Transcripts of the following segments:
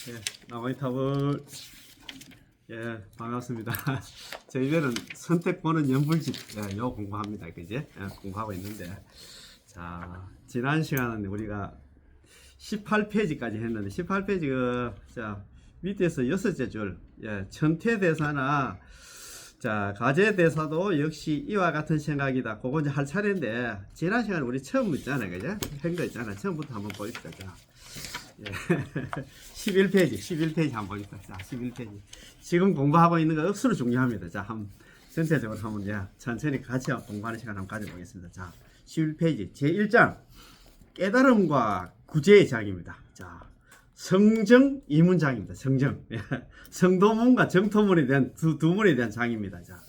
예, 나무위탑을 반갑습니다. 저희들은 선택 보는 연불집 요 공부합니다. 그제? 공부하고 있는데, 자, 지난 시간은 우리가 18페이지까지 했는데 18페이지 자 밑에서 여섯째 줄 천태대사나 자 가제대사도 역시 이와 같은 생각이다. 그거 이제 할 차례인데, 지난 시간에 우리 처음 있잖아요, 그죠? 한거 있잖아요. 처음부터 한번 보십시다. 자, 11페이지 한번 보십시다. 자, 11페이지. 지금 공부하고 있는 거 억수로 중요합니다. 자, 전체적으로 한번 천천히 같이 공부하는 시간 한번 가져보겠습니다. 자, 11페이지 제1장 깨달음과 구제의 장입니다. 자, 성정 이문장입니다. 성정. 성도문과 정토문에 대한 두 문에 대한 장입니다. 자,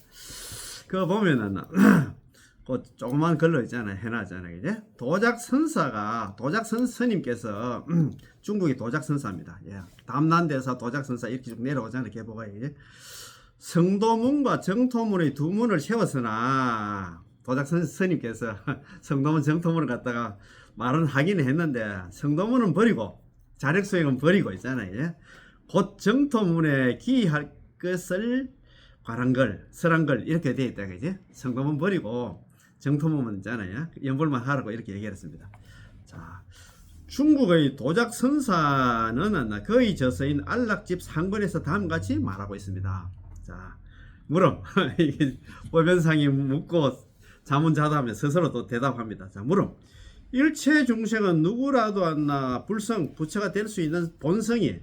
그거 보면은 그 조그만 글로 있잖아요. 해놨잖아요. 이제 도작선 스님께서 중국의 도작선사입니다. 담난대사 도작선사 이렇게 쭉 내려오잖아요. 계보가 이제 성도문과 정토문의 두 문을 세웠으나 도작선 스님께서 성도문 정토문을 갖다가 말은 하긴 했는데, 성도문은 버리고 자력수행은 버리고 있잖아요. 곧 정토문에 기할 것을 관한걸, 설한걸 이렇게 되어 있다. 그지? 성도문 버리고 정토문은 있잖아요. 연불만 하라고 이렇게 얘기했습니다. 자, 중국의 도작선사는 거의 저서인 안락집 상권에서 다음같이 말하고 있습니다. 자, 물음. 보변상이 묻고 자문자답하면 스스로 또 대답합니다. 자, 물음. 일체 중생은 누구라도 안나 불성, 부처가 될 수 있는 본성이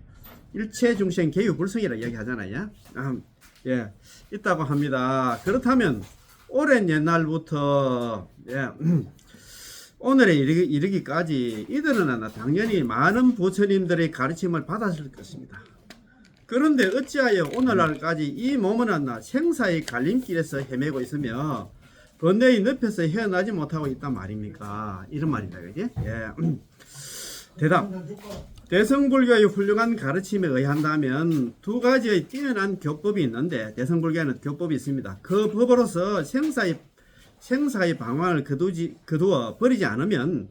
일체 중생 개유 불성이라 얘기하잖아요. 있다고 합니다. 그렇다면 오랜 옛날부터 오늘에 이르기까지 이들은 당연히 많은 부처님들의 가르침을 받았을 것입니다. 그런데 어찌하여 오늘날까지 이 몸은 생사의 갈림길에서 헤매고 있으며 번뇌의 늪에서 헤어나지 못하고 있단 말입니까? 이런 말이다, 그지? 대답. 대성불교의 훌륭한 가르침에 의한다면 두 가지의 뛰어난 교법이 있는데, 대성불교에는 교법이 있습니다. 그 법으로서 생사의 방황을 거두어 버리지 않으면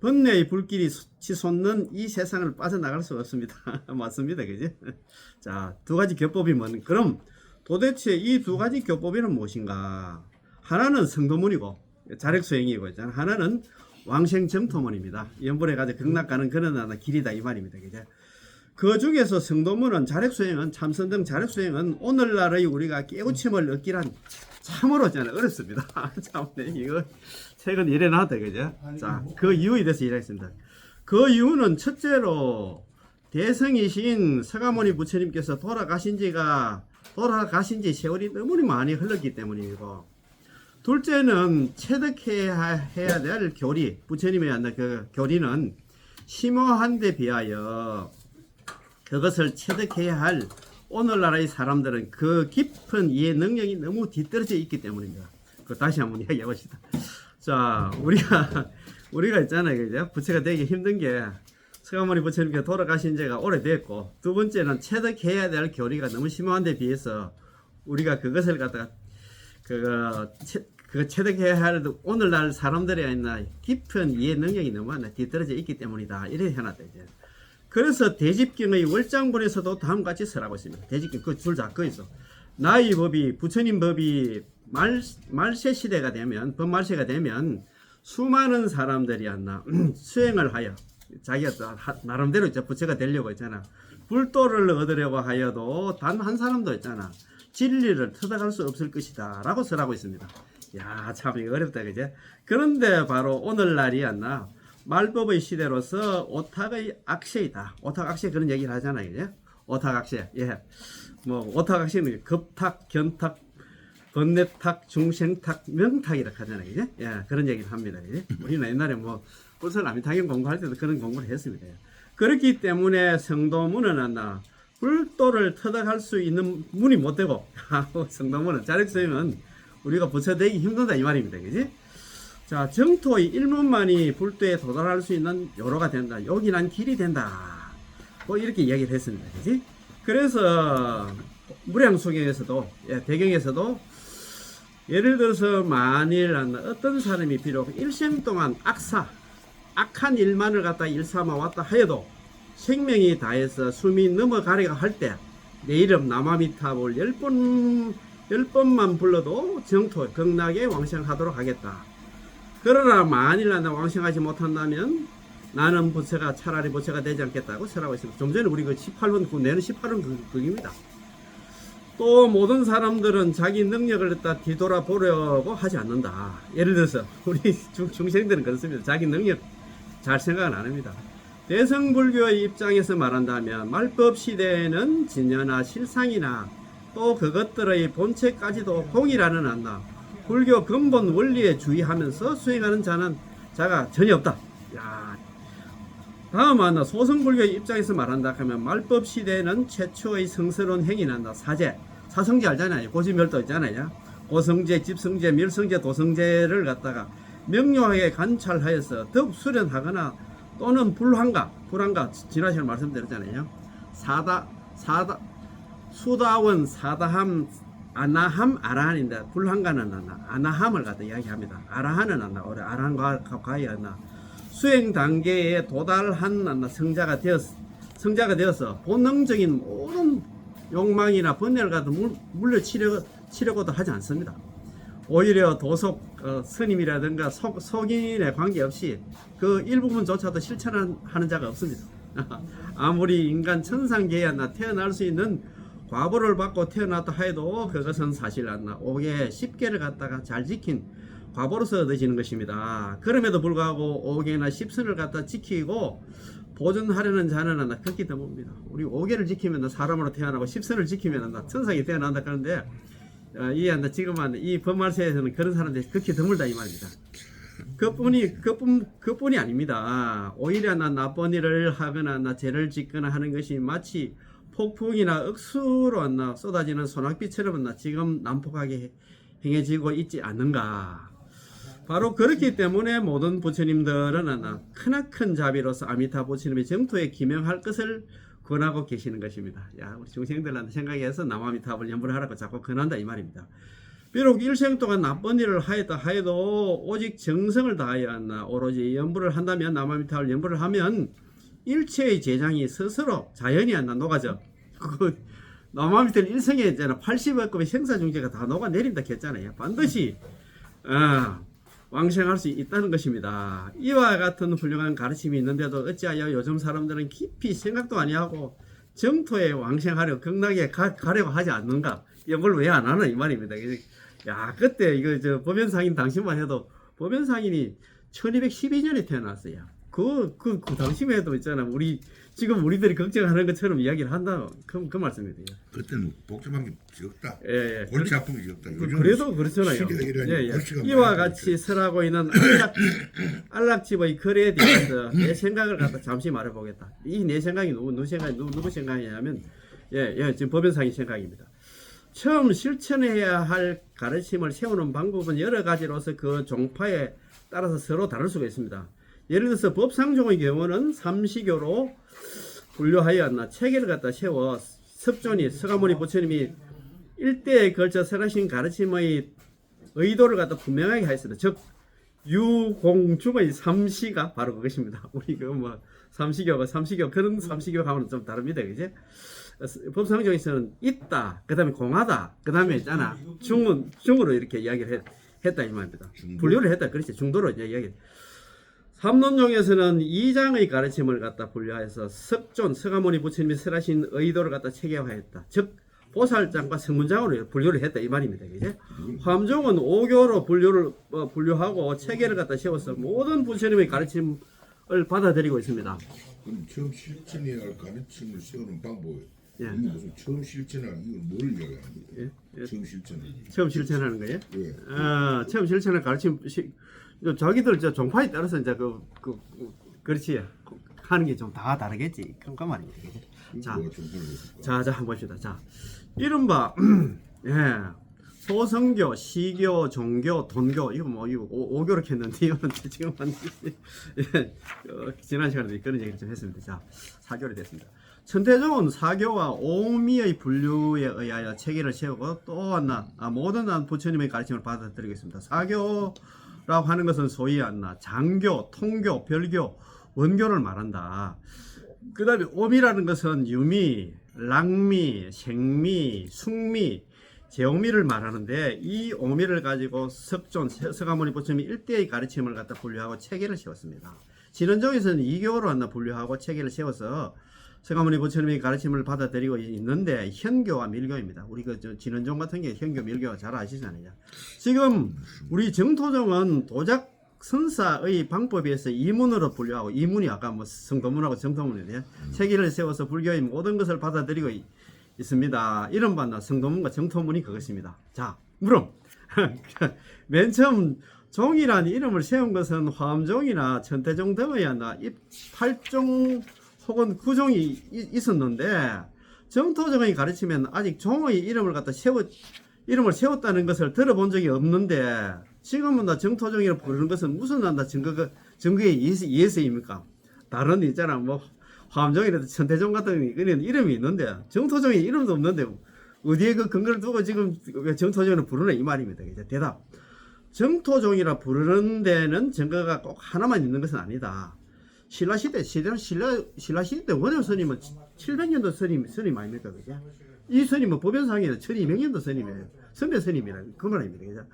번뇌의 불길이 치솟는 이 세상을 빠져나갈 수 없습니다. 맞습니다, 그지? 자, 두 가지 교법이 그럼 도대체 이 두 가지 교법에는 무엇인가? 하나는 성도문이고 자력수행이고 있잖아. 하나는 왕생정토문입니다. 연불에 가서 극락가는 그런 길이다 이 말입니다. 그죠? 그 중에서 성도문은 자력수행은 참선등 자력수행은 오늘날의 우리가 깨우침을 얻기란 참으로 어렵습니다. 참 이거 최근 이래 나왔다, 그죠? 자, 그 이유에 대해서 이야기했습니다. 그 이유는 첫째로 대성이신 서가모니 부처님께서 돌아가신 지 세월이 너무 많이 흘렀기 때문이고, 둘째는 체득해야 될 교리, 부처님의 그 교리는 심오한 데 비하여 그것을 체득해야 할 오늘날의 사람들은 그 깊은 이해 능력이 너무 뒤떨어져 있기 때문입니다. 그 다시 한번 이야기해 봅시다. 자, 우리가 있잖아요, 그죠? 부처가 되기 힘든 게 서가모니 부처님께서 돌아가신 지가 오래됐고, 두 번째는 체득해야 될 교리가 너무 심오한 데 비해서 우리가 그것을 갖다가 그거 체득해야 할 오늘날 사람들이 깊은 이해 능력이 너무 뒤떨어져 있기 때문이다. 이렇게 해놨다. 이제. 그래서 대집경의 월장본에서도 다음같이 설하고 있습니다. 대집경 그 줄 잡고 있어. 나의 법이, 부처님 법이 말세 시대가 되면, 법말세가 되면 수많은 사람들이 수행을 하여 자기가 나름대로 부처가 되려고 있잖아. 불도를 얻으려고 하여도 단 한 사람도 있잖아. 진리를 터득할 수 없을 것이다 라고 설하고 있습니다. 야, 참 이거 어렵다, 그죠? 그런데 바로 오늘날이 말법의 시대로서 오탁의 악세이다. 오탁 악세 그런 얘기를 하잖아요, 그죠? 오탁 악세. 오탁 악세는 급탁, 견탁, 번뇌탁, 중생탁, 명탁이라고 하잖아요, 그죠? 그런 얘기를 합니다, 그죠? 우리는 옛날에 불설아미타경 공부할 때도 그런 공부를 했습니다. 그렇기 때문에 성도문은 불도를 터득할 수 있는 문이 못 되고, 성도문은 자력수행은 우리가 부처되기 힘들다 이 말입니다, 그지? 자, 정토의 일문만이 불도에 도달할 수 있는 요로가 된다. 요긴한 길이 된다. 이렇게 이야기를 했습니다, 그지? 그래서 무량수경에서도, 배경에서도 예를 들어서 만일 어떤 사람이 비록 일생 동안 악한 일만을 갖다 일삼아 왔다 하여도 생명이 다해서 숨이 넘어가려고 할 때 내 이름 나마미탑을 10번만 불러도 정토 극락에 왕생하도록 하겠다. 그러나 만일 나 왕생하지 못한다면 나는 부처가 차라리 부처가 되지 않겠다고 설하고 있습니다. 좀 전에 우리 그 18번 내는 18번 그입니다. 또 모든 사람들은 자기 능력을 갖다 뒤돌아보려고 하지 않는다. 예를 들어서 우리 중생들은 그렇습니다. 자기 능력 잘 생각은 안 합니다. 대승불교의 입장에서 말한다면 말법 시대에는 진여나 실상이나 또 그것들의 본체까지도 동일하는 않나 불교 근본 원리에 주의하면서 수행하는 자가 전혀 없다. 야, 다음 하나 소승불교의 입장에서 말한다 하면 말법 시대에는 최초의 성스러운 행위 난다. 사성제 알잖아요. 고지멸도 있잖아요. 고성제, 집성제, 멸성제, 도성제를 갖다가 명료하게 관찰하여서 더욱 수련하거나 또는 불한가 지난 시간에 말씀드렸잖아요. 수다원, 사다함, 아나함, 아라한인데 불한가는 아나함을 갖다 이야기합니다. 아라한은 아라한과 가야 수행 단계에 도달한 성자가 되어서 본능적인 모든 욕망이나 번뇌를 갖다 물려치려고도 하지 않습니다. 오히려 도속 스님이라든가 속인에 관계없이 그 일부분조차도 실천하는 자가 없습니다. 아무리 인간 천상계야 태어날 수 있는 과보를 받고 태어났다 해도 그것은 사실 않나 오계 10계를 갖다가 잘 지킨 과보로서 얻어지는 것입니다. 그럼에도 불구하고 5계나 10선을 갖다 지키고 보존하려는 자는 극히 드뭅니다. 우리 5계를 지키면 사람으로 태어나고 10선을 지키면 천상에 태어난다 그러는데 지금 이 법말세에서는 그런 사람들이 극히 드물다 이 말입니다. 그뿐이 아닙니다. 오히려 나쁜 일을 하거나 죄를 짓거나 하는 것이 마치 폭풍이나 억수로 쏟아지는 소낙비처럼 지금 난폭하게 행해지고 있지 않는가. 바로 그렇기 때문에 모든 부처님들은 크나큰 자비로서 아미타 부처님의 정토에 기명할 것을 권하고 계시는 것입니다. 야, 우리 중생들한테 생각해서 남아미탑을 연불을 하라고 자꾸 권한다 이 말입니다. 비록 일생 동안 나쁜 일을 하였다 하여도 오직 정성을 다하여 오로지 연불을 한다면 남아미탑을 연불을 하면 일체의 재장이 스스로 자연히 녹아져. 그 남아미탑 일생에 있잖아 80억 급의 생사중재가 다 녹아내린다 했잖아요. 반드시 왕생할 수 있다는 것입니다. 이와 같은 훌륭한 가르침이 있는데도 어찌하여 요즘 사람들은 깊이 생각도 아니하고 정토에 왕생하려 극락에 가려고 하지 않는가? 이걸 왜 안 하나 이 말입니다. 야, 그때 이거 법연상인 당신만 해도 법연상인이 1212년에 태어났어요. 그 당시만 해도 있잖아. 지금 우리들이 걱정하는 것처럼 이야기를 한다. 그 말씀입니다. 그때는 복잡한 게 적다. 예. 골치 아픈 게 적다. 그래도 그렇잖아요. 이와 같이 설하고 있는 안락집의 거래에 대해서 내 생각을 갖다 잠시 말해보겠다. 이 내 생각이 누구 생각이냐면 지금 법연상의 생각입니다. 처음 실천해야 할 가르침을 세우는 방법은 여러 가지로서 그 종파에 따라서 서로 다를 수가 있습니다. 예를 들어서 법상종의 경우는 삼시교로 분류하여 체계를 갖다 세워 석존이 서가모니 부처님이 일대에 걸쳐 설하신 가르침의 의도를 갖다 분명하게 하였습니다. 즉 유공중의 삼시가 바로 그것입니다. 우리 삼시교 그런 삼시교 가면 좀 다릅니다, 그제? 법상종에서는 있다, 그 다음에 공하다, 그 다음에 있잖아 중으로 이렇게 이야기를 했다 이 말입니다. 분류를 했다, 그렇지? 중도로 이야기. 삼론종에서는 이장의 가르침을 갖다 분류해서 석존, 서가모니 부처님이 설하신 의도를 갖다 체계화했다. 즉 보살장과 성문장으로 분류를 했다 이 말입니다. 그제? 함종은 5교로 분류하고 체계를 갖다 세워서 모든 부처님의 가르침을 받아들이고 있습니다. 그럼 처음 실천해야 할 가르침을 세우는 방법. 무슨 처음 실천할 이건 뭘 이야기하는 거예요? 처음 실천하는 거예요? 예. 처음 실천할 가르침 자기들 종파에 따라서 이제 그렇지 하는 게 좀 다 다르겠지. 그런 말입니다. 자, 한번 봅시다. 자, 이른바 소성교, 시교, 종교, 돈교 이거 5교로 했는데 이거는 지금 지난 시간에 그런 얘기를 좀 했습니다. 자, 4교로 됐습니다. 천태종은 사교와 오미의 분류에 의하여 체계를 세우고 또 모든 부처님의 가르침을 받아들이겠습니다. 사교라고 하는 것은 소위 장교, 통교, 별교, 원교를 말한다. 그 다음에 오미라는 것은 유미, 랑미, 생미, 숙미, 제오미를 말하는데 이 오미를 가지고 석존, 서가모니 부처님이 일대의 가르침을 갖다 분류하고 체계를 세웠습니다. 진원종에서는 이교로 한다 분류하고 체계를 세워서 서가모니 부처님의 가르침을 받아들이고 있는데 현교와 밀교입니다. 우리 그 진원종 같은 게 현교, 밀교 잘 아시잖아요. 지금 우리 정토종은 도작 선사의 방법에 의해서 이문으로 분류하고 이문이 아까 뭐 성도문하고 정토문인데 체계를 세워서 불교의 모든 것을 받아들이고 있습니다. 이른바 성도문과 정토문이 그것입니다. 자, 물음 맨 처음 종이라는 이름을 세운 것은 화엄종이나 천태종 등의 팔종 혹은 구종이 있었는데 정토종의 가르치면 아직 종의 이름을 갖다 이름을 세웠다는 것을 들어본 적이 없는데 지금은 정토종이라고 부르는 것은 무슨 증거에 의해서입니까? 다른 있잖아 뭐 화엄종이라도 천태종 같은 이름이 있는데 정토종이 이름도 없는데 어디에 그 근거를 두고 지금 왜 정토종을 부르나 이 말입니다. 이제 대답. 정토종이라 부르는 데는 증거가 꼭 하나만 있는 것은 아니다. 신라시대 때 원효 스님은 700년도 스님 아닙니까? 그죠? 이 스님은 법연상에는 1200년도 스님이에요. 선배 스님이라 그 말입니다. 그죠?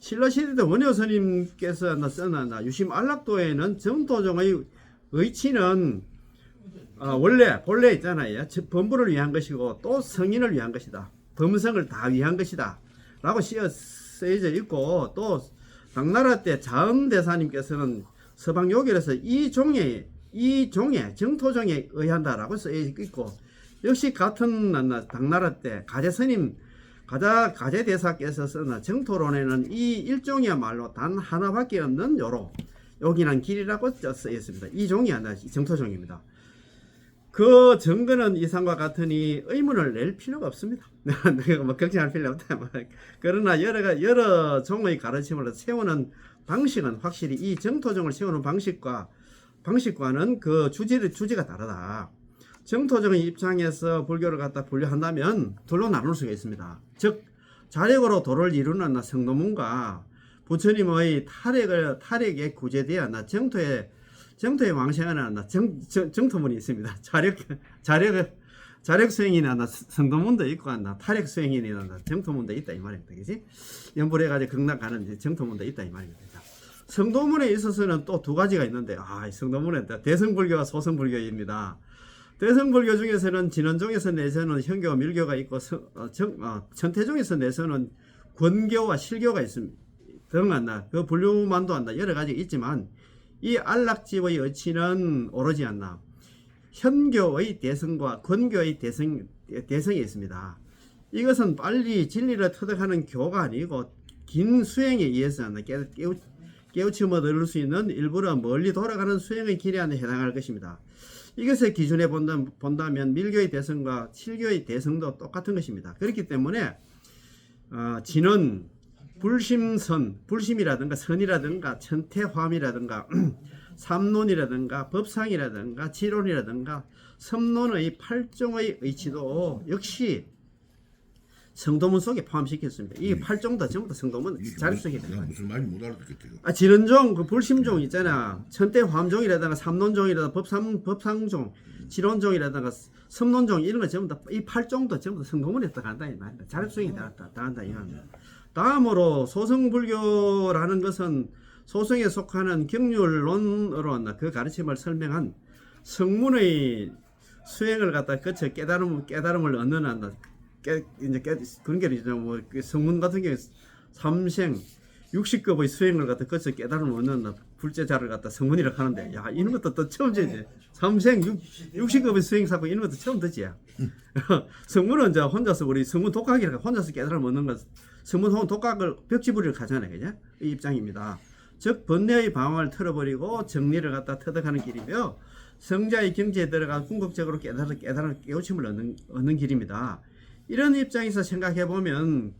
신라시대 때 원효 스님께서 써놨나 유심 안락도에는 정토종의 의치는 본래 있잖아요. 범부를 위한 것이고 또 성인을 위한 것이다. 범성을 다 위한 것이다. 라고 쓰여져 있고 또 당나라 때 자음대사님께서는 서방요결에서 이 종에 정토종에 의한다라고 쓰여져 있고 역시 같은 당나라 때 가제대사께서 쓴 정토론에는 이 일종이야말로 단 하나밖에 없는 요긴한 길이라고 쓰여 있습니다. 이 종이 아니라 정토종입니다. 그 증거는 이상과 같으니 의문을 낼 필요가 없습니다. 뭐 걱정할 필요 없다. 그러나 여러 종의 가르침을 세우는 방식은 확실히 이 정토종을 세우는 방식과는 그 주제가 다르다. 정토종의 입장에서 불교를 갖다 분류한다면 둘로 나눌 수가 있습니다. 즉 자력으로 도를 이루는 성도문과 부처님의 탈핵에 구제되어 정토에 왕생하는 정토문이 있습니다. 자력 수행이나 성도문도 있고 탈핵 수행이나 정토문도 있다 이 말입니다. 그지? 연불해가지고 극락 가는 정토문도 있다 이 말입니다. 성도문에 있어서는 또 두 가지가 있는데 성도문에 대성불교와 소성불교입니다. 대성불교 중에서는 진원종에서 내세우는 현교와 밀교가 있고 천태종에서 내세우는 권교와 실교가 있습니다. 그 분류만도 여러 가지 있지만 이 안락집의 의치는 오로지 현교의 대성과 권교의 대성이 있습니다. 이것은 빨리 진리를 터득하는 교가 아니고 긴 수행에 의해서 깨우침을 얻을 수 있는 일부러 멀리 돌아가는 수행의 길에 해당할 것입니다. 이것의 기준에 본다면 밀교의 대성과 실교의 대성도 똑같은 것입니다. 그렇기 때문에 진원, 불심이라든가 선이라든가 천태화음이라든가 삼론이라든가 법상이라든가 지론이라든가 섬론의 8종의 의치도 역시 성도문 속에 포함시켰습니다. 이 8종도 전부 다 성도문 자리 속에 됩니다. 무슨 말인지 못 알아듣겠대요. 진원종, 그 불심종 있잖아. 천태화음종이라든가 삼론종이라든가 법상종, 지론종이라든가 섬론종 이런 거 전부 다 이 8종도 전부 다 성도문에 들어간다 이 말입니다. 자리 속에 다 한다 이 말입니다. 다음으로 소성불교라는 것은 소성에 속하는 경률론으로 그 가르침을 설명한 성문의 수행을 갖다 거쳐 깨달음을 얻는 그런 게 있죠. 뭐 성문 같은 경우 삼생 60급의 수행을 갖다 거쳐 깨달음을 얻는 불제자를 갖다 성문이라고 하는데 이런 것도 또 처음 듣지. 삼생 60급의 수행 사고 이런 것도 처음 듣지. 성문은 혼자서 우리 성문 독학이라고 혼자서 깨달음을 얻는 것. 성문 혹은 독학을 벽지부리를 가잖아요. 그죠? 이 입장입니다. 즉 번뇌의 방황을 털어버리고 정리를 갖다 터득하는 길이며 성자의 경지에 들어가 궁극적으로 깨달은 깨우침을 얻는 길입니다. 이런 입장에서 생각해보면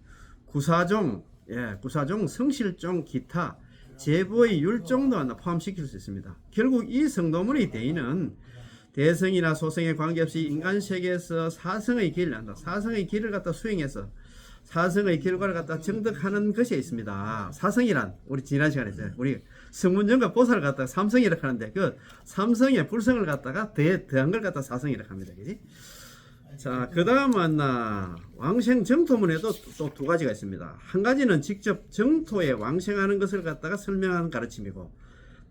구사종, 성실종, 기타 제부의 율종도 포함시킬 수 있습니다. 결국 이 성도문의 대의는 대성이나 소성에 관계없이 인간 세계에서 사성의 길을 갖다 수행해서 사성의 결과를 갖다 정득하는 것이 있습니다. 사성이란 우리 지난 시간에 했어요. 우리 성문정과 보살을 갖다가 삼성이라고 하는데 그 삼성의 불성을 갖다가 더한 걸 갖다가 사성이라고 합니다. 그지? 자, 그 다음은 왕생 정토문에도 또 두 가지가 있습니다. 한 가지는 직접 정토에 왕생하는 것을 갖다가 설명하는 가르침이고,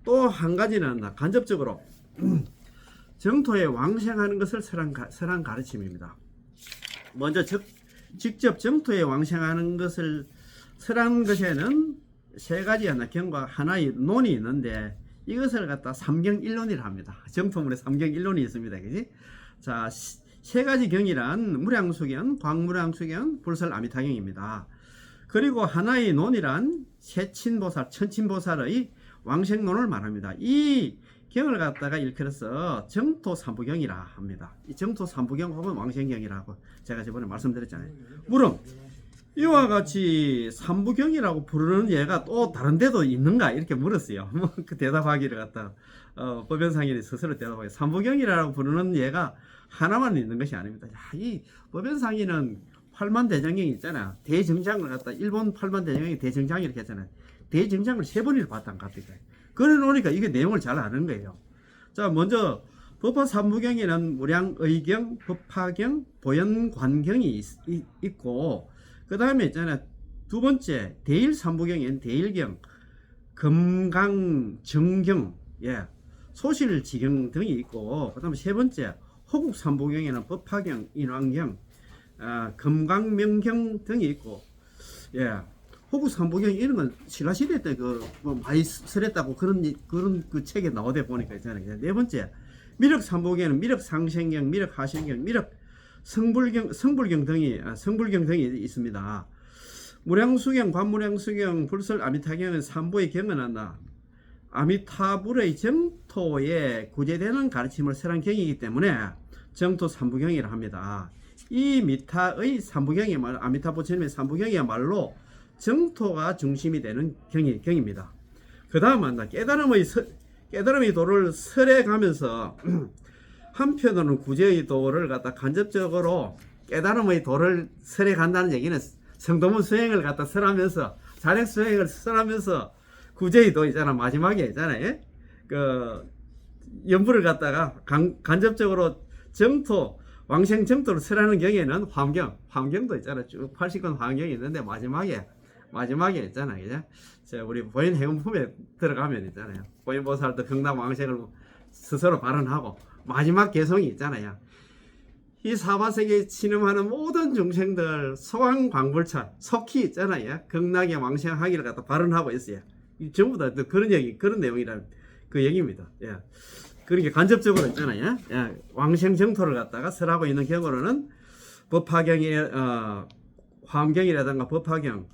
또 한 가지는 간접적으로 정토에 왕생하는 것을 설한 가르침입니다. 먼저 직접 정토에 왕생하는 것을 설한 것에는 세 가지 경과 하나의 논이 있는데, 이것을 갖다 삼경일론이라 합니다. 정토문에 삼경일론이 있습니다. 그지? 자, 세 가지 경이란 무량수경, 광무량수경, 불설아미타경입니다. 그리고 하나의 논이란 세친보살, 천친보살의 왕생론을 말합니다. 이 경을 갖다가 일컬어서 정토 삼부경이라 합니다. 이 정토 삼부경 혹은 왕생경이라고 제가 저번에 말씀드렸잖아요. 물론 이와 같이 삼부경이라고 부르는 예가 또 다른 데도 있는가 이렇게 물었어요. 그 대답하기를 갖다 법연상인이 스스로 대답하기, 삼부경이라고 부르는 예가 하나만 있는 것이 아닙니다. 이 법연상인은 팔만대장경이 있잖아. 대정장을 갖다 일본 팔만대장경이 대정장 이렇게 했잖아요. 대정장을 3번이나 봤단 갑니까? 그래 놓으니까 이게 내용을 잘 아는 거예요. 자, 먼저 법화 삼부경에는 무량의경, 법화경, 보현관경이 있고, 그 다음에 있잖아요. 두 번째 대일 삼부경에는 대일경, 금강정경, 소실지경 등이 있고, 그 다음에 세 번째 호국 삼부경에는 법화경, 인왕경, 금강명경 등이 있고, 호국 삼부경 이런 건 신라시대 때 많이 설했다고 그런 그 책에 나오다 보니까 있잖아요. 네 번째 미륵 삼부경에는 미륵 상생경, 미륵 하생경, 미륵 성불경 등이 있습니다. 무량수경, 관무량수경, 불설 아미타경은 삼부의 경은 아미타불의 정토에 구제되는 가르침을 설한 경이기 때문에 정토 삼부경이라 합니다. 이 미타의 삼부경이 아미타 부처님의 삼부경이야말로 정토가 중심이 되는 경입니다. 그 다음은 깨달음의 도를 설해가면서 한편으로는 구제의 도를 갖다 간접적으로 깨달음의 도를 설해간다는 얘기는 성도문 수행을 갖다 설하면서 자력 수행을 설하면서 구제의 도 있잖아, 마지막에 있잖아요. 그 연부를 갖다가 간접적으로 정토 왕생 정토를 설하는 경에는 환경도 있잖아. 쭉 80건 환경이 있는데 마지막에 있잖아요. 그죠? 자, 우리 보인 해운품에 들어가면 있잖아요. 보인보살도 경남 왕생을 스스로 발언하고 마지막 개성이 있잖아요. 이 사바세계에 침입하는 모든 중생들 소왕광불차 속히 있잖아요. 극락의 왕생하기를 갖다 발언하고 있어요. 전부 다 그런 얘기, 그런 내용이란 그 얘기입니다. 그러니까 간접적으로 있잖아요. 왕생 정토를 갖다가 설하고 있는 경우로는 법화경이 화엄경이라든가 법화경,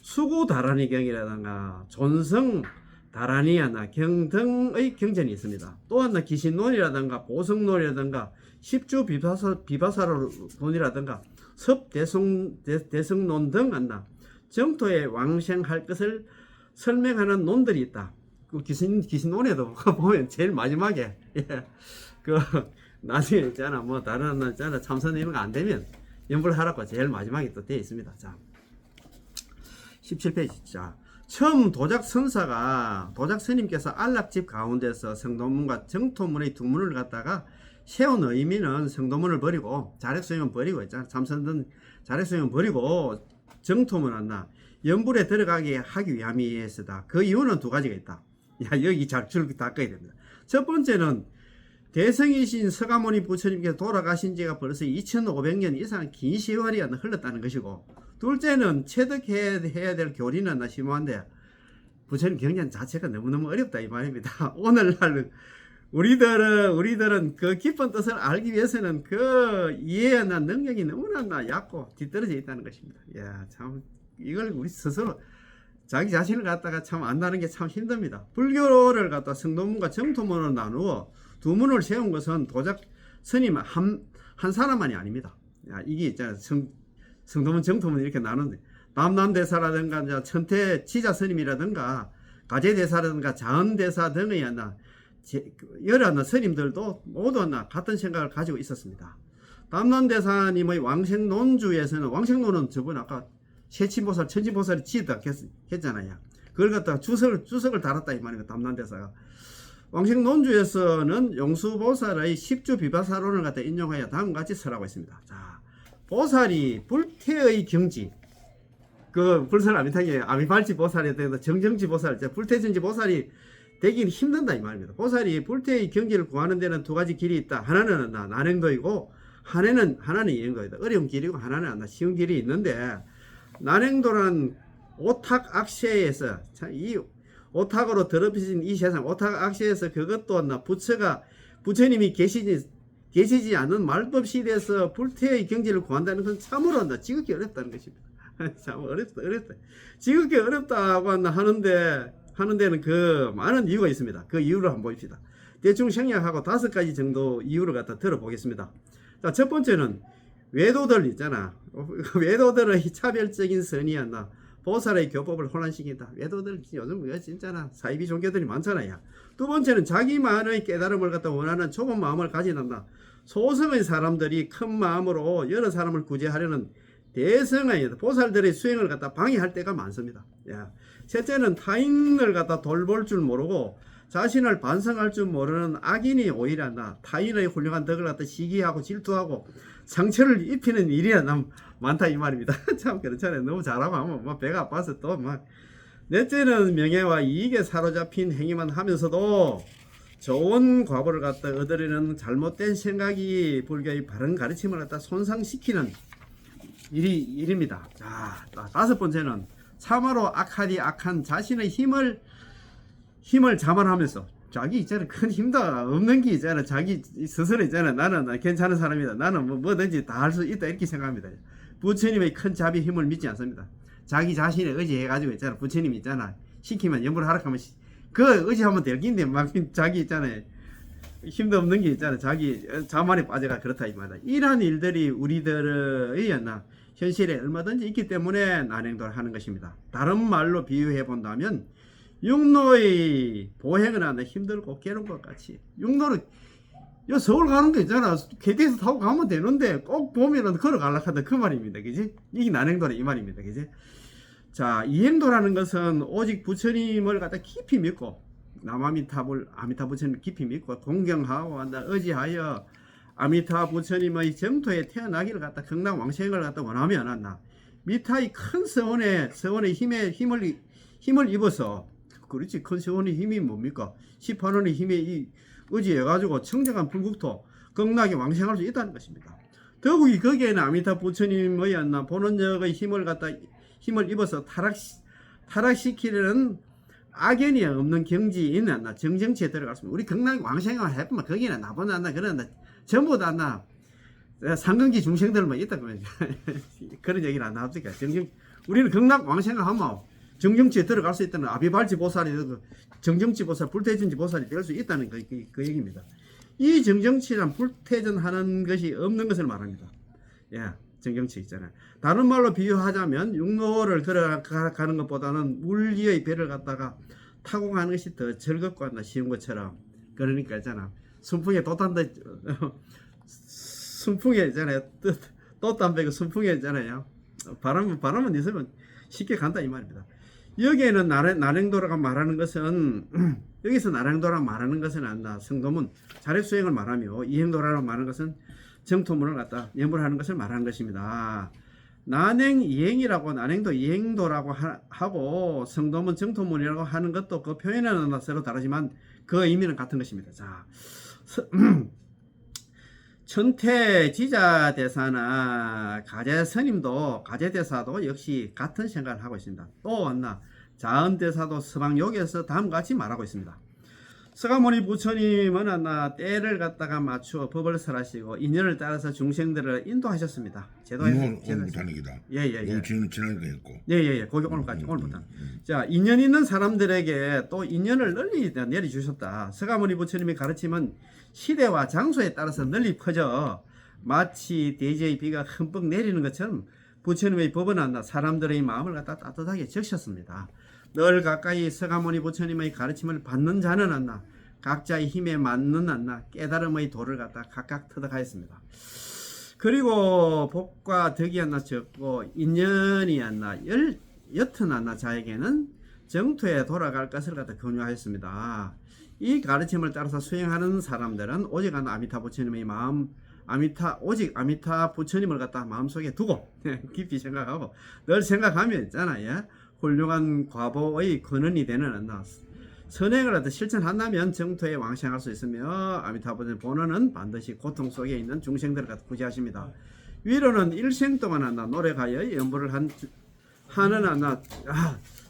수구다라니 경이라든가 존성 다라니아나 경 등의 경전이 있습니다. 또한 기신론이라든가 보성론이라든가 십주 비바사론이라든가 섭대성론 등 정토에 왕생할 것을 설명하는 논들이 있다. 그 기신론에도 보면 제일 마지막에 그 나중에 있잖아, 뭐 다른 있잖아, 참선 이런 거 안 되면 연불 하라고 제일 마지막에 또 되어 있습니다. 자, 17페이지. 자, 처음 도작 스님께서 안락집 가운데서 성도문과 정토문의 두 문을 갖다가 세운 의미는 성도문을 버리고 자력수행은 버리고 있잖아. 참선은 자력수행은 버리고 정토문 연불에 들어가게 하기 위함이었다. 그 이유는 두 가지가 있다. 여기 줄 닦아야 됩니다. 첫 번째는 대성이신 서가모니 부처님께서 돌아가신 지가 벌써 2500년 이상 긴 세월이 흘렀다는 것이고, 둘째는 체득해야 될 교리는 심오한데 부처님 경전 자체가 너무너무 어렵다 이 말입니다. 오늘날 우리들은 그 깊은 뜻을 알기 위해서는 그 이해나 능력이 너무나 얕고 뒤떨어져 있다는 것입니다. 참 이걸 우리 스스로 자기 자신을 갖다가 참 안다는 게 참 힘듭니다. 불교를 갖다 성도문과 정토문으로 나누어 두 문을 세운 것은 도작 스님 한 사람만이 아닙니다. 이게 있잖아요. 성도문 정토문 이렇게 나누는데 남남대사라든가 천태 지자 스님이라든가 가제대사라든가 자은대사 등의 여러 스님들도 모두 같은 생각을 가지고 있었습니다. 남남대사님의 왕생론주에서는 왕생론은 저번 아까 세친보살, 천친보살이 지었다 했잖아요. 그걸 갖다가 주석을 달았다 이 말입니다. 담난대사가. 왕식 논주에서는 용수보살의 10주 비바사론을 갖다 인용하여 다음과 같이 설하고 있습니다. 자, 보살이 불태의 경지, 그 불설 아미발치 보살에 대해서 정정지 보살, 불태전지 보살이 되기는 힘든다 이 말입니다. 보살이 불태의 경지를 구하는 데는 두 가지 길이 있다. 하나는 난행도이고 하나는 이행도이다. 어려운 길이고 하나는 쉬운 길이 있는데, 난행도란 오탁 악세에서 이 오탁으로 더럽혀진 이 세상, 오탁 악세에서 그것도 부처님이 계시지 않는 말법 시대에서 불태의 경지를 구한다는 건 참으로 지극히 어렵다는 것입니다. 참 어렵다. 지극히 어렵다고 하는 데는 그 많은 이유가 있습니다. 그 이유를 한번 봅시다. 대충 생략하고 5가지 정도 이유를 갖다 들어보겠습니다. 자, 첫 번째는 외도들 있잖아. 외도들의 차별적인 선이었나. 보살의 교법을 혼란시킨다. 외도들 요즘 진짜나 사이비 종교들이 많잖아요. 두 번째는 자기만의 깨달음을 갖다 원하는 좁은 마음을 가진다. 소성의 사람들이 큰 마음으로 여러 사람을 구제하려는 대성의 보살들의 수행을 갖다 방해할 때가 많습니다. 셋째는 타인을 갖다 돌볼 줄 모르고 자신을 반성할 줄 모르는 악인이 오히려 타인의 훌륭한 덕을 갖다 시기하고 질투하고 상처를 입히는 일이 많다 이 말입니다. 참 그렇잖아요. 너무 잘하고 하면 배가 아파서 또 막. 넷째는 명예와 이익에 사로잡힌 행위만 하면서도 좋은 과보를 갖다 얻으려는 잘못된 생각이 불교의 바른 가르침을 갖다 손상시키는 일입니다. 자, 5번째는 참으로 악한 자신의 힘을 자만하면서 자기 있잖아, 큰 힘도 없는 게 있잖아, 자기 스스로 있잖아, 나는 괜찮은 사람이다, 나는 뭐든지 다 할 수 있다 이렇게 생각합니다. 부처님의 큰 자비 힘을 믿지 않습니다. 자기 자신에 의지해가지고 있잖아, 부처님 있잖아, 시키면 염불 하락하면 그 의지하면 될 긴데 막 자기 있잖아요, 힘도 없는 게 있잖아, 자기 자만에 빠져가 그렇다 이 말이다. 이러한 일들이 우리들의 현실에 얼마든지 있기 때문에 난행도를 하는 것입니다. 다른 말로 비유해 본다면 육로의 보행을 하는데 힘들고 괴로운 것 같이, 육로는 서울 가는 거 있잖아, KTX 타고 가면 되는데 꼭 보면은 걸어가려고 한다 그 말입니다. 그지? 이게 난행도라 이 말입니다. 그지? 자, 이행도라는 것은 오직 부처님을 갖다 깊이 믿고 아미타 부처님을 깊이 믿고 공경하고 의지하여 아미타 부처님의 정토에 태어나기를 갖다 극락 왕생을 갖다 원하면 미타의 큰 서원의 힘을 입어서, 그렇지, 큰 서원의 힘이 뭡니까? 18원의 힘에 의지해가지고 청정한 불국토 극락에 왕생할 수 있다는 것입니다. 더욱이 거기에는 아미타 부처님의 본원력의 힘을 입어서 타락시키려는 악연이 없는 경지인 정정치에 들어갈 수 있습니다. 우리 극락에 왕생을 해보면 거기는 나보다 그런다, 전부 다 상근기 중생들만 있다 그러면 그런 얘기는 안 나옵니까? 우리는 극락 왕생을 하면 정정치에 들어갈 수 있다는 아비발치 보살이 정정치 보살, 불태전지 보살이 될 수 있다는 그 얘기입니다. 이 정정치란 불태전하는 것이 없는 것을 말합니다. 정정치 있잖아요. 다른 말로 비유하자면 육로를 걸어가는 것보다는 물리의 배를 갖다가 타고 가는 것이 더 즐겁고 쉬운 것처럼. 그러니까 있잖아, 순풍에 돛담배 순풍에 있잖아요, 돛담배가 순풍에 있잖아요, 바람은 있으면 쉽게 간다 이 말입니다. 여기에는 난행도라고 말하는 것은 여기서 난행도라고 말하는 것은 성도문 자력 수행을 말하며, 이행도라고 말하는 것은 정토문을 갖다 염불하는 것을 말하는 것입니다. 난행 이행이라고, 난행도 이행도라고 하고 성도문 정토문이라고 하는 것도 그 표현은 서로 다르지만 그 의미는 같은 것입니다. 자, 천태지자대사나 가제대사도 역시 같은 생각을 하고 있습니다. 또 자은대사도 서방욕에서 다음과 같이 말하고 있습니다. 서가모니 부처님은 때를 갖다가 맞추어 법을 설하시고 인연을 따라서 중생들을 인도하셨습니다. 오늘부터 하는 기다. 예예예. 지난주에 했고. 예예예. 거기 오늘부터. 자, 인연 있는 사람들에게 또 인연을 널리 내려주셨다. 서가모니 부처님의 가르침은 시대와 장소에 따라서 널리 퍼져 마치 대지의 비가 흠뻑 내리는 것처럼 부처님의 법은 사람들의 마음을 갖다 따뜻하게 적셨습니다. 늘 가까이 서가모니 부처님의 가르침을 받는 자는 각자의 힘에 맞는 깨달음의 도를 갖다 각각 터득하였습니다. 그리고 복과 덕이 적고 인연이 옅은 자에게는 정토에 돌아갈 것을 갖다 권유하였습니다. 이 가르침을 따라서 수행하는 사람들은 오직 아미타 부처님의 마음, 오직 아미타 부처님을 갖다 마음속에 두고 깊이 생각하고 늘 생각하면 있잖아요. 훌륭한 과보의 근원이 되는 선행을 갖다 실천한다면 정토에 왕생할 수 있으며 아미타 부처님 본원은 반드시 고통 속에 있는 중생들을 갖다 구제하십니다. 위로는 일생 동안 노력하여 연보를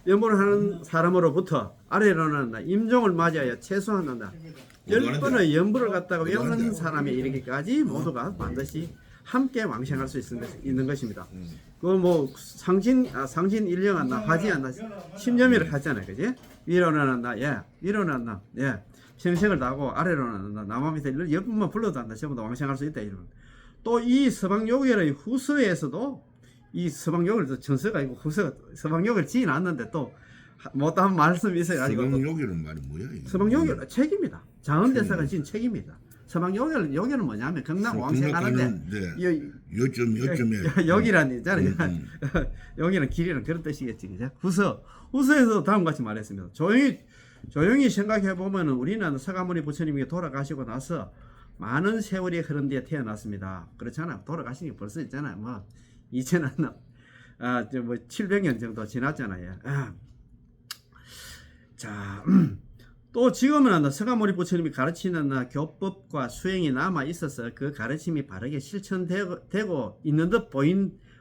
연보를 하는 사람으로부터 아래로는 임종을 맞이하여 최소한 10번의 연보를 갖다가 외우는 사람에 이르기까지 모두가 반드시 함께 왕생할 수 있는 것입니다. 그 뭐 상신 1령 하지 않나 10년이라고 하잖아요. 그지? 위로는 위로는 평생을 다하고 아래로는 남아 밑에 10번만 불러도 전부 다 왕생할 수 있다. 이런. 또 이 서방요결의 후서에서도 이 서방요결도 전서가 있고 후서 서방요결 지어놨는데 또 못한 말씀이 있어가지고 서방요결은 말이 뭐야? 서방요결 책입니다. 장은대사가 지은 책입니다. 서방요결은 뭐냐면 경남 왕생하는데 요점에 여기란 있잖아요. 여기는 길이란 그런 뜻이겠지. 그죠? 후서에서 다음과 같이 말했습니다. 조용히 생각해 보면 우리는 서가모니 부처님이 돌아가시고 나서 많은 세월이 흐른 뒤에 태어났습니다. 그렇잖아. 돌아가신 게 벌써 있잖아요. 뭐 700년 정도 지났잖아요. 자, 또 지금은 서가모니 부처님이 가르치는 교법과 수행이 남아 있어서 그 가르침이 바르게 실천되고 있는 듯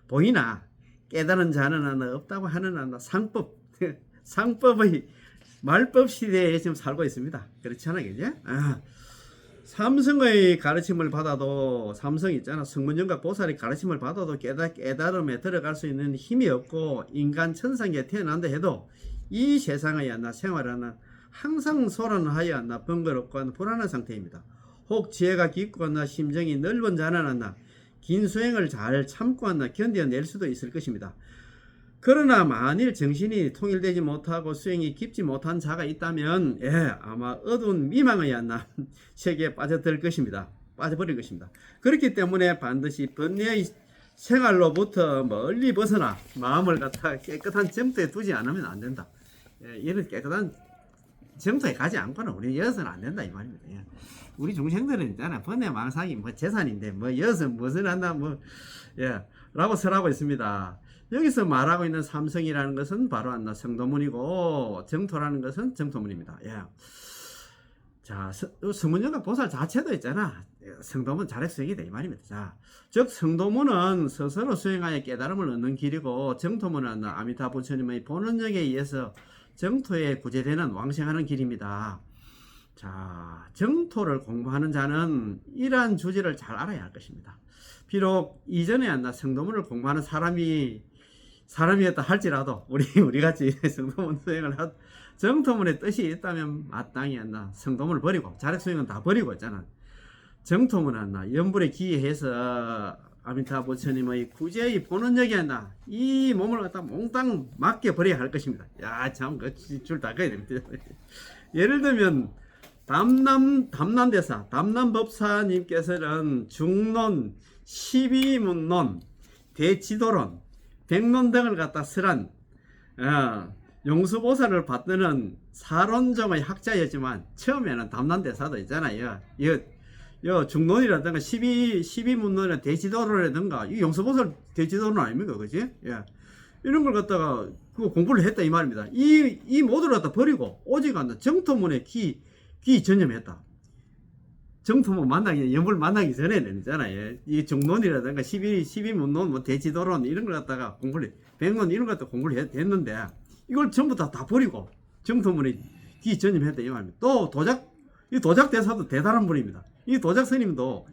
보이나 깨달은 자는 없다고 하는 상법의 말법 시대에 지금 살고 있습니다. 그렇잖아요. 그죠? 삼성의 가르침을 받아도 삼성 있잖아. 성문정각 보살의 가르침을 받아도 깨달음에 들어갈 수 있는 힘이 없고 인간 천상에 태어난다 해도 이 세상의 생활은 항상 소란하여 번거롭고 불안한 상태입니다. 혹 지혜가 깊고 심정이 넓은 자는 긴 수행을 잘 참고 견뎌낼 수도 있을 것입니다. 그러나 만일 정신이 통일되지 못하고 수행이 깊지 못한 자가 있다면 아마 어두운 미망의 세계에 빠져버릴 것입니다. 그렇기 때문에 반드시 번뇌의 생활로부터 멀리 벗어나 마음을 갖다 깨끗한 정토에 두지 않으면 안 된다. 이런 깨끗한 정토에 가지 않고는 우리 여서는 안 된다 이 말입니다. 우리 중생들은 있잖아. 번뇌 망상이 재산인데 여서 무엇을 한다 라고 설하고 있습니다. 여기서 말하고 있는 삼성이라는 것은 바로 성도문이고 정토라는 것은 정토문입니다. 자, 성문정각 보살 자체도 있잖아. 성도문 자력 수행이다 이 말입니다. 자, 즉 성도문은 스스로 수행하여 깨달음을 얻는 길이고 정토문은 아미타 부처님의 본원력에 의해서 정토에 구제되는 왕생하는 길입니다. 자, 정토를 공부하는 자는 이러한 주제를 잘 알아야 할 것입니다. 비록 이전에 성도문을 공부하는 사람이었다 할지라도 우리 같이 성도문 수행을 정토문의 뜻이 있다면 마땅히 성도문을 버리고 자력 수행은 다 버리고 있잖아. 정토문은 연불에 기해해서 아미타 부처님의 구제의 본원력에 이 몸을 갖다 몽땅 맡겨 버려야 할 것입니다. 참 줄 닦아야 됩니다. 예를 들면 담남법사님께서는 중론, 12문론, 대지도론, 백론 등을 갖다 설한 용수보살을 받드는 사론종의 학자였지만 처음에는 담남대사도 있잖아요. 중론이라든가 12문론이나 대지도론이라든가 이 용수보살 대지도론 아닙니까? 그지? 이런 걸 갖다가 공부를 했다 이 말입니다. 이 모두를 갖다 버리고 오직 정토문에 귀 전념했다. 정토문 연불 만나기 전에는 있잖아요. 이 중론이라든가 12문론, 대지도론 이런 걸 갖다가 백론 이런 것 갖다 공부를 했는데 이걸 전부 다 버리고 정토문에 귀 전념했다 이 말입니다. 또 이 도작 대사도 대단한 분입니다. 이 도작 스님도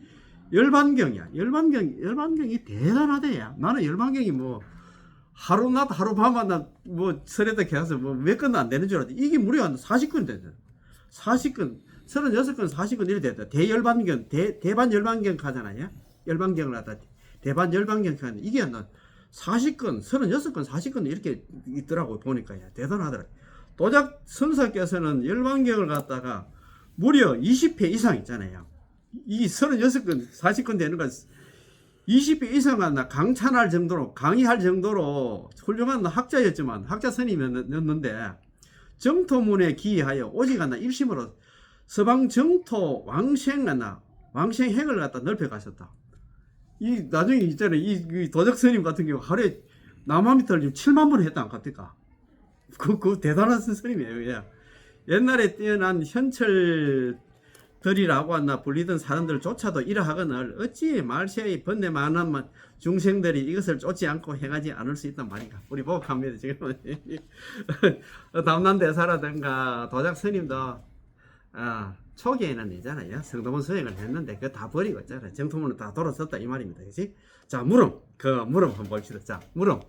열반경이야. 열반경이 대단하대야. 나는 열반경이 하루낮 하루밤만 설에다 계속 몇 건도 안 되는 줄 알았는데 이게 무려 40건 됐다. 40건, 36건, 40건 이렇게 됐다. 대열반경, 대반 열반경 하잖아요. 열반경을 갖다 대반 열반경 하는데 이게 40건, 36건, 40건 이렇게 있더라고 보니까 대단하더라. 도작 선사께서는 열반경을 갖다가 무려 20회 이상 있잖아요. 이 36건, 40건 되는 건 20회 이상은 강의할 정도로 훌륭한 학자였지만 학자 스님이었는데 정토문에 기이하여 오직 하나 일심으로 서방 정토 왕생행을 갖다 넓혀 가셨다. 이 나중에 있잖아요. 이 도적 스님 같은 경우 하루에 남한미터를 7만 번 했다 안 갑니까? 그 대단한 스님이에요. 예. 옛날에 뛰어난 현철들이라고 하나 불리던 사람들조차도 이러하거늘 어찌 말세의 번뇌 많은 중생들이 이것을 쫓지 않고 행하지 않을 수 있단 말인가. 우리 보고합니다. 지금 담남대사라든가 도작 스님도 초기에는 있잖아요. 성도문 수행을 했는데 그거 다 버리고 있잖아요. 정토문은 다 돌아섰다 이 말입니다. 그치? 자, 물음 한번 봅시다. 자, 물음.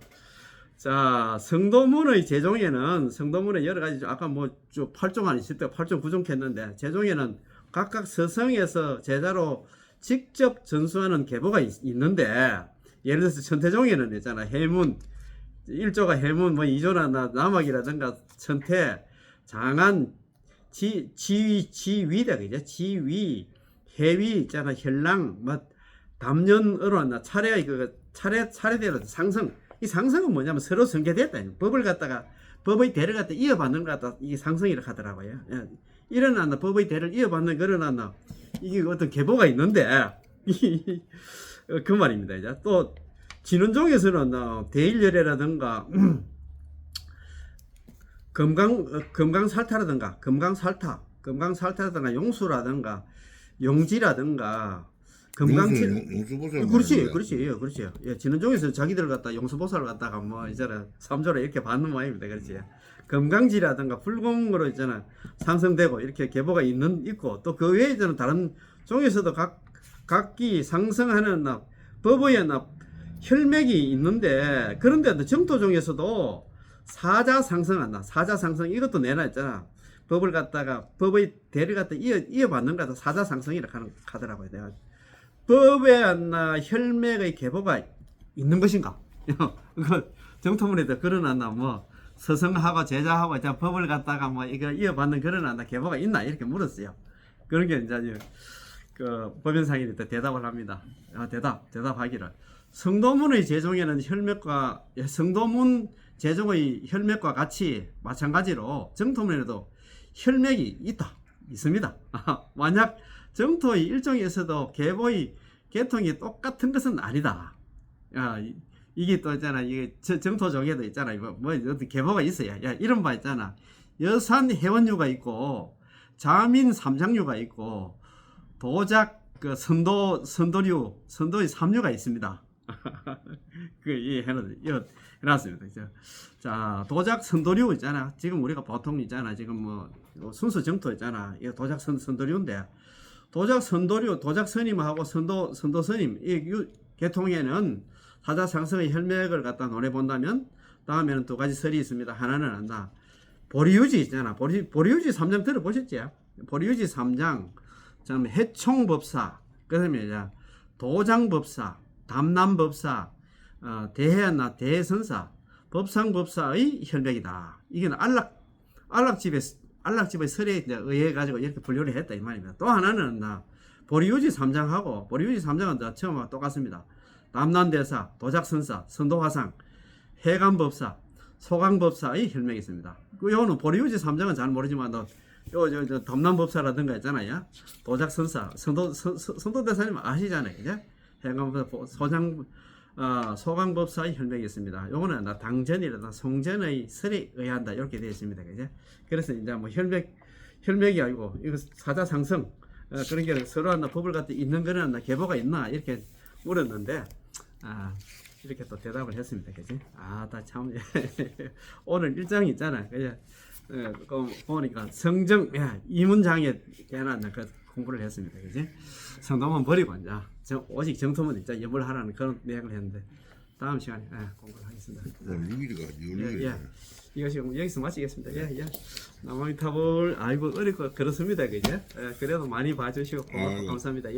자, 성도문의 제종에는 성도문에 여러 가지 아까 뭐 8종 안 있을 때 8종 9종 했는데 제종에는 각각 서성에서 제자로 직접 전수하는 계보가 있는데 예를 들어서 천태종에는 있잖아. 해문 1조가 해문 뭐 2조나 남학이라든가 천태 장안 지위다 그죠? 지위 해위 있잖아. 혈랑 뭐 담년으로 나 차례대로 상승. 이 상승은 뭐냐면 서로 성계됐다. 법의 대를 갖다 이어받는 것 같다. 이게 상승이라고 하더라고요. 예. 일어났나 법의 대를 이어받는 거려놨나 이게 어떤 계보가 있는데 그 말입니다. 이제 또 진원종에서는 대일열애라든가 금강살타라든가 용수라든가 용지라든가 용수보살 그렇지. 예, 진원종에서 자기들 갖다 용수보살을 갖다가 뭐 이제는 삼조로 이렇게 받는 모양입니다. 그렇지. 금강지라든가 불공으로 있잖아 상승되고 이렇게 계보가 있고 또 그 외에 있는 다른 종에서도 각기 상승하는 법의 혈맥이 있는데 그런데 정토종에서도 사자 상승 이것도 내놔있잖아. 법의 대를 갖다 이어받는 거다 사자 상승이라고 하더라고요. 내가 법의 혈맥의 계보가 있는 것인가? 그 정토문에도 그런 뭐 서성하고 제자하고 법을 갖다가 뭐 이거 이어받는 그런 계보가 있나 이렇게 물었어요. 그런 게 이제 그 법연상인이 대답을 합니다. 대답하기를 성도문의 제종에는 성도문 제종의 혈맥과 같이 마찬가지로 정토문에도 혈맥이 있습니다. 만약 정토의 일종에서도 계보의 계통이 똑같은 것은 아니다. 이게 또 있잖아. 이게 정토종에도 있잖아. 뭐 어떤 계보가 있어야. 이런 바 있잖아. 여산 해원류가 있고 자민 삼장류가 있고 도작 그 선도의 3류가 있습니다. 해놨습니다. 자, 도작 선도류 있잖아. 지금 우리가 보통 있잖아. 지금 뭐 순수 정토 있잖아. 이 도작 선도류인데 도작 선도류, 도작 스님하고 선도 스님 이 계통에는 사자 상승의 혈맥을 갖다 논해 본다면 다음에는 두 가지 설이 있습니다. 하나는 보리유지 있잖아. 보리유지 3장 들어보셨지? 보리유지 3장, 참 해총법사, 그다음에 도장법사, 담남법사, 대해선사, 법상법사의 혈맥이다. 이건 안락집의 설에 의해 가지고 이렇게 분류를 했다 이 말입니다. 또 하나는 보리유지 3장하고 보리유지 3장은 처음과 똑같습니다. 담남대사, 도작선사, 선도화상, 해감법사, 소강법사의 혈맥이 있습니다. 요거는 보리유지 3장은 잘 모르지만 담남법사라든가 있잖아요. 도작선사, 선도대사님 아시잖아요. 그죠? 해감법사, 소강법사의 혈맥이 있습니다. 요거는 당전이라든가 송전의 설에 의한다 이렇게 되어 있습니다. 그죠? 그래서 이제 뭐 혈맥이 아니고 이거 사자상승 그런 게 서로 법을 갖다 있는 거는 계보가 있나 이렇게 물었는데 이렇게 또 대답을 했습니다. 그지? 다 참 오늘 일정이 있잖아. 그죠? 보니까 성정 이 문장에 대한 그 공부를 했습니다. 그지? 성도문 버리고 이제 오직 정토문 있자 염을 하라는 그런 내용을 했는데 다음 시간에 공부를 하겠습니다. 오늘 6일이가 이것이 여기서 마치겠습니다. 남아미타불 아이고 어렵고 그렇습니다. 그죠? 그래도 많이 봐주시고 감사합니다.